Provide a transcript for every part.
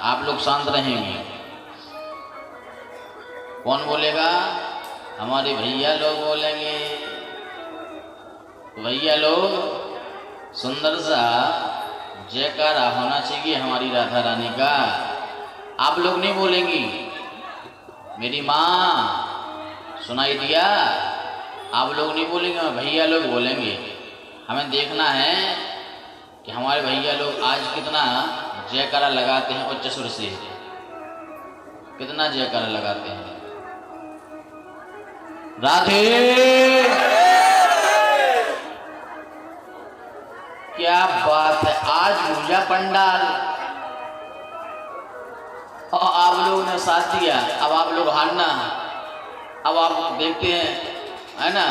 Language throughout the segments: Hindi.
आप लोग शांत रहेंगे। कौन बोलेगा? हमारे भैया लोग बोलेंगे। तो भैया लोग सुंदर सा जयकारा होना चाहिए हमारी राधा रानी का। आप लोग नहीं बोलेंगी? मेरी माँ सुनाई दिया? आप लोग नहीं बोलेंगे, भैया लोग बोलेंगे। हमें देखना है कि हमारे भैया लोग आज कितना जयकारा लगाते हैं उच्च सुर से, कितना जयकारा लगाते हैं। राधे क्या बात है, आज पूजा पंडाल और आप लोगों ने साथ दिया। अब आप लोग हारना, अब आप देखते हैं है ना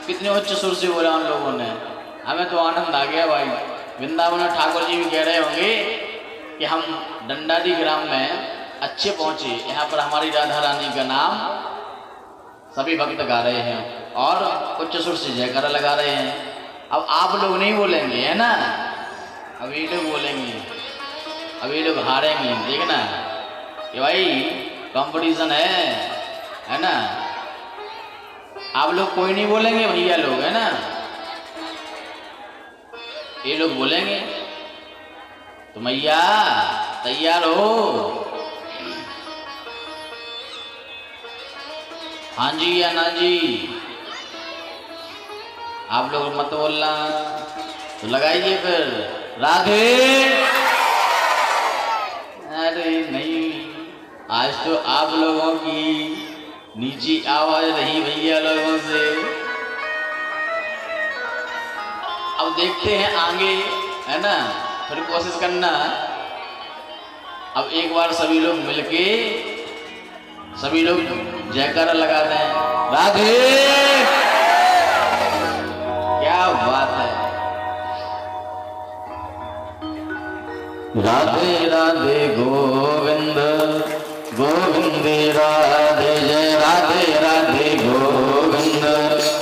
कितने उच्च सुर से बोला उन लोगों ने। हमें तो आनंद आ गया भाई। वृंदावन ठाकुर जी भी कह रहे होंगे कि हम डंडारी ग्राम में अच्छे पहुंचे, यहाँ पर हमारी राधा रानी का नाम सभी भक्त गा रहे हैं और उच्च सुर से जयकारा लगा रहे हैं। अब आप लोग नहीं बोलेंगे है ना, अब ये लोग बोलेंगे, अब ये लोग हारेंगे। देखना कि भाई कंपटीशन है ना। आप लोग कोई नहीं बोलेंगे, भैया लोग है ना, ये लोग बोलेंगे। तो मैया तैयार हो? हाँ जी या ना जी? आप लोग मत बोलना। तो लगाइए फिर राधे। अरे नहीं, आज तो आप लोगों की नीची आवाज रही भैया लोगों से। अब देखते हैं आगे है ना, फिर कोशिश करना। अब एक बार सभी लोग मिलके सभी लोग जयकारा लगा दें, राधे। क्या बात है। राधे राधे गोविंद गोविंद राधे जय। राधे राधे गोविंद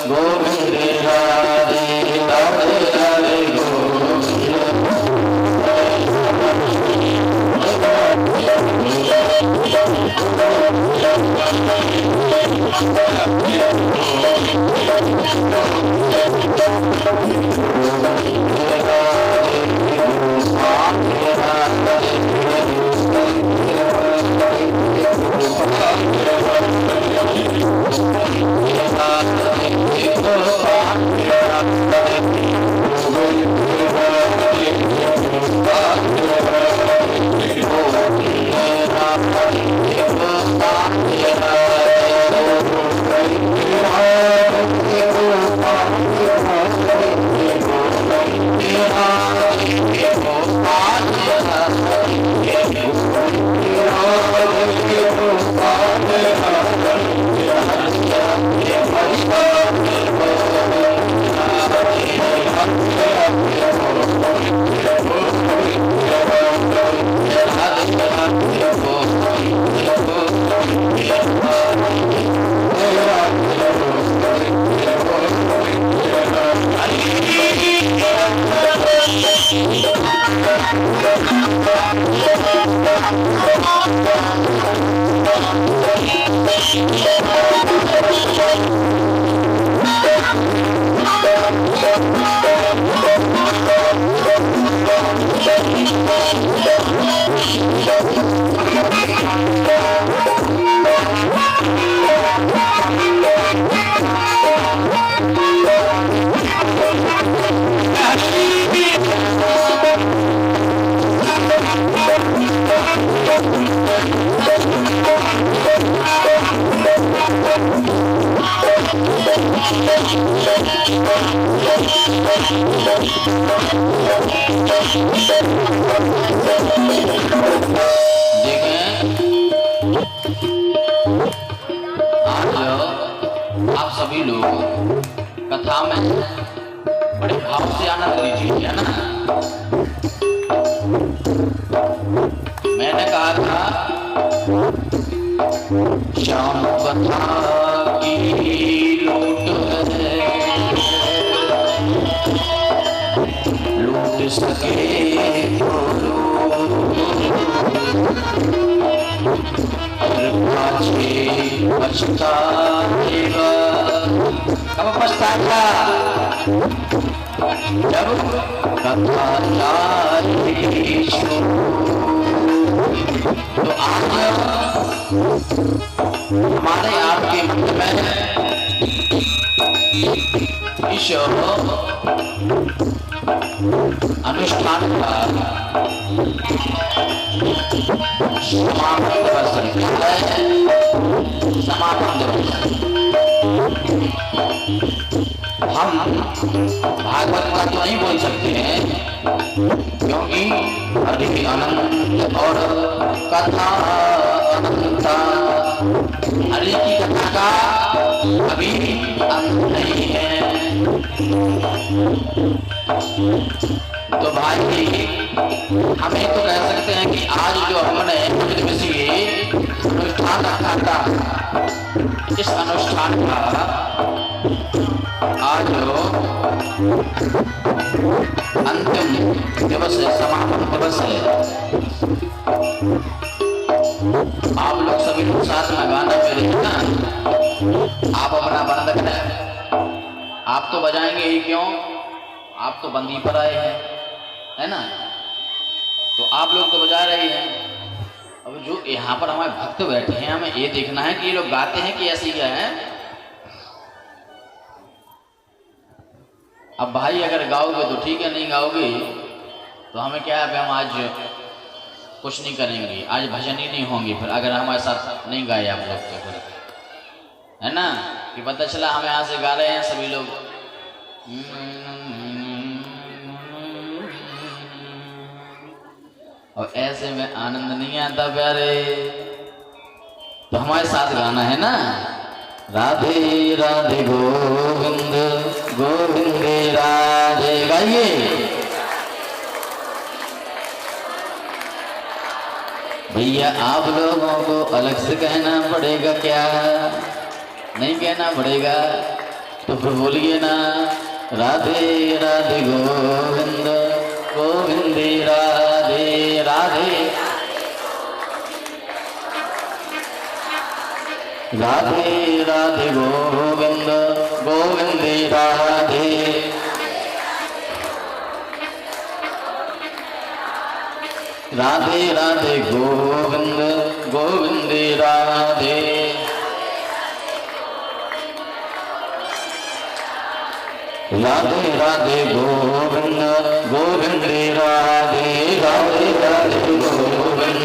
गोविंद राधे राधे राधे गोविंद। आप सभी लोग कथा में बड़े भाव से आनंद लीजिए है ना। मैंने कहा था श्याम कथा की लूट है, लूट सके तो लूट पाछे पछताएगा। कब पछताएगा? जब कथा जाएगी छोड़। तो आज हमारे आपके मन में ईश्वर अनुष्ठान का समापन दिवस है। समापन दिवस हम भागवत का तो नहीं बोल सकते हैं, क्योंकि हरि अनंत और कथा अनंता। हरि की कथा का कभी अंत नहीं है। तो भाई हमें तो कह सकते हैं कि आज जो हमने अनुष्ठान रखा था, इस अनुष्ठान का आज अंतिम दिवस है, समापन दिवस है। आप लोग सभी लोग साथ में गाना मेरे ना, आप अपना बंद करें। आप तो बजाएंगे ही क्यों, आप तो बंदी पर आए हैं, है ना? तो आप लोग तो बजा रहे हैं। अब जो यहाँ पर हमारे भक्त बैठे हैं, हमें ये देखना है कि ये लोग गाते हैं कि ऐसे क्या है। अब भाई अगर गाओगे तो ठीक है, नहीं गाओगे तो हमें क्या है, हम आज कुछ नहीं करेंगे, आज भजन ही नहीं होंगे फिर अगर हमारे साथ नहीं गाए आप लोग तो फिर, है ना? कि पता चला हम यहाँ से गा रहे हैं सभी लोग और ऐसे में आनंद नहीं आता प्यारे। तो हमारे साथ गाना है ना, राधे राधे गोविंद गोविंद राधे। गाइए भैया, आप लोगों को अलग से कहना पड़ेगा क्या? नहीं कहना पड़ेगा तो फिर बोलिए ना, राधे राधे गोविंद गोविंद राधे राधे। राधे राधे गोविंद गोविंद राधे। राधे राधे गोविंद गोविंद राधे। राधे राधे गोविंद गोविंद राधे। राधे राधे गोविंद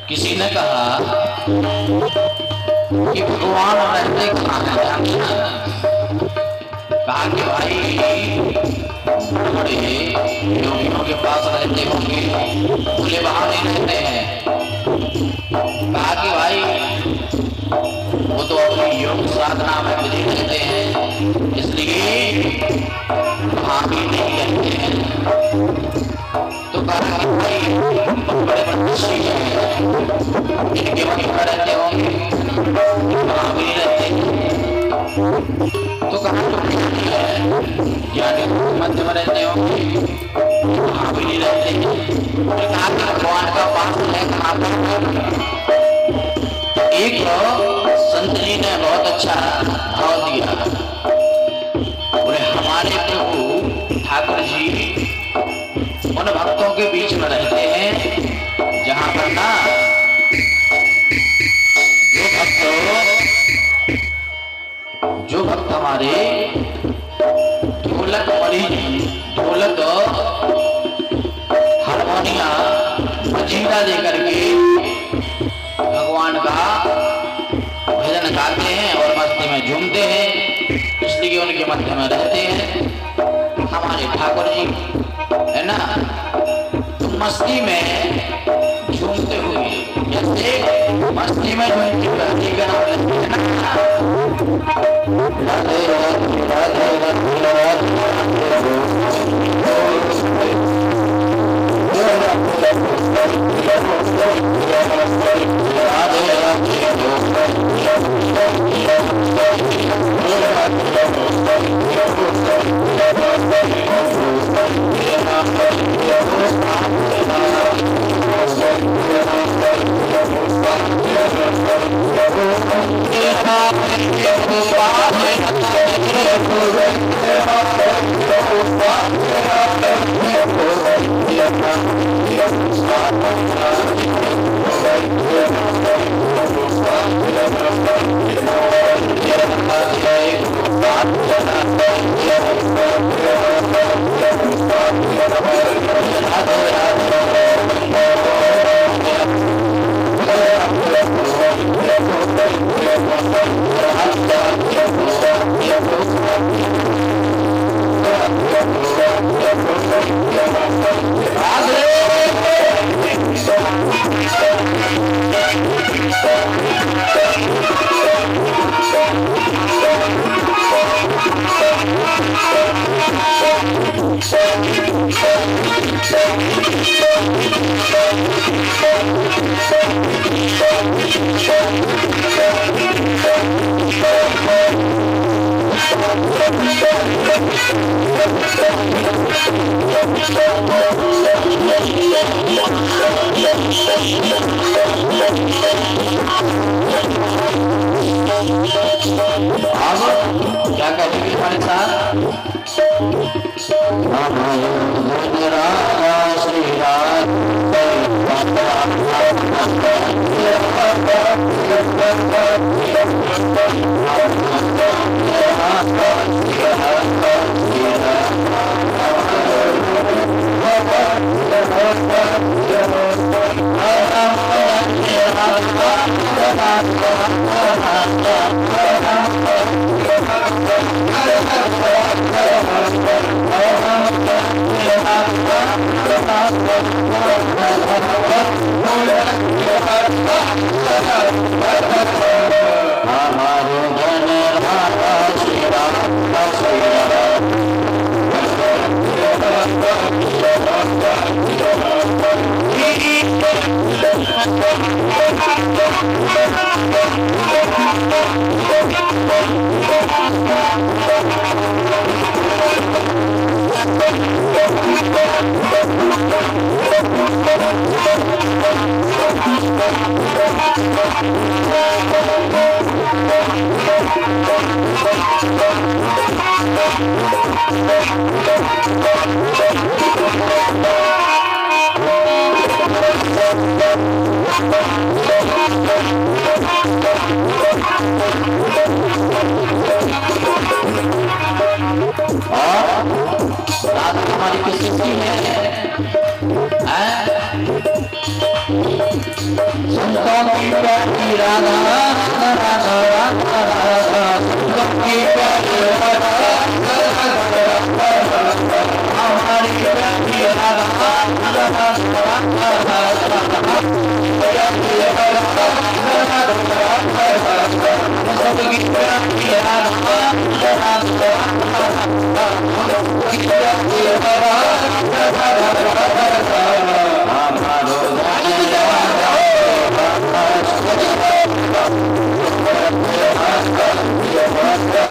किसी ने कहा कि भगवान रहते कहाँ हैं? कहा कि भाई बड़े योगियों के पास रहते होंगे, खुले बाहर नहीं रहते हैं। कहा कि भाई वो तो अपनी योग साधना में विधि रहते हैं, इसलिए भाभी नहीं कहते हैं। तो कहा कि भाई बड़े बच्चे हैं, इनके मन में रहते होंगे, भाभी नहीं रहते। तो कहा ज्ञानी मध्य में रहते होंगे, भाभी नहीं रहते। भगवान का पास है कहाँ पर? एक संत जी ने बहुत अच्छा भाव दिया, बोले हमारे प्रभु ठाकुर जी उन भक्तों के बीच में रहते हैं जहां पर ना जो भक्त हमारे ढोलक हारमोनिया मजीरा देकर के भगवान का भजन गाते हैं और मस्ती में झूमते हैं, इसलिए उनके मध्य में रहते हैं हमारे ठाकुर जी, है ना। तो मस्ती में झूमते हुए, जैसे मस्ती में झूमते हुए हरी का नाम लेते हैं ना, राधे राधे राधे राधे क्या कहेंगे हमारे साथ? श्री हमारी किसी की है संतों की प्यारी राधा राधा राधा राधा संतों की प्यारी राधा हमारी प्यारी राधा राधा राधा Thank you.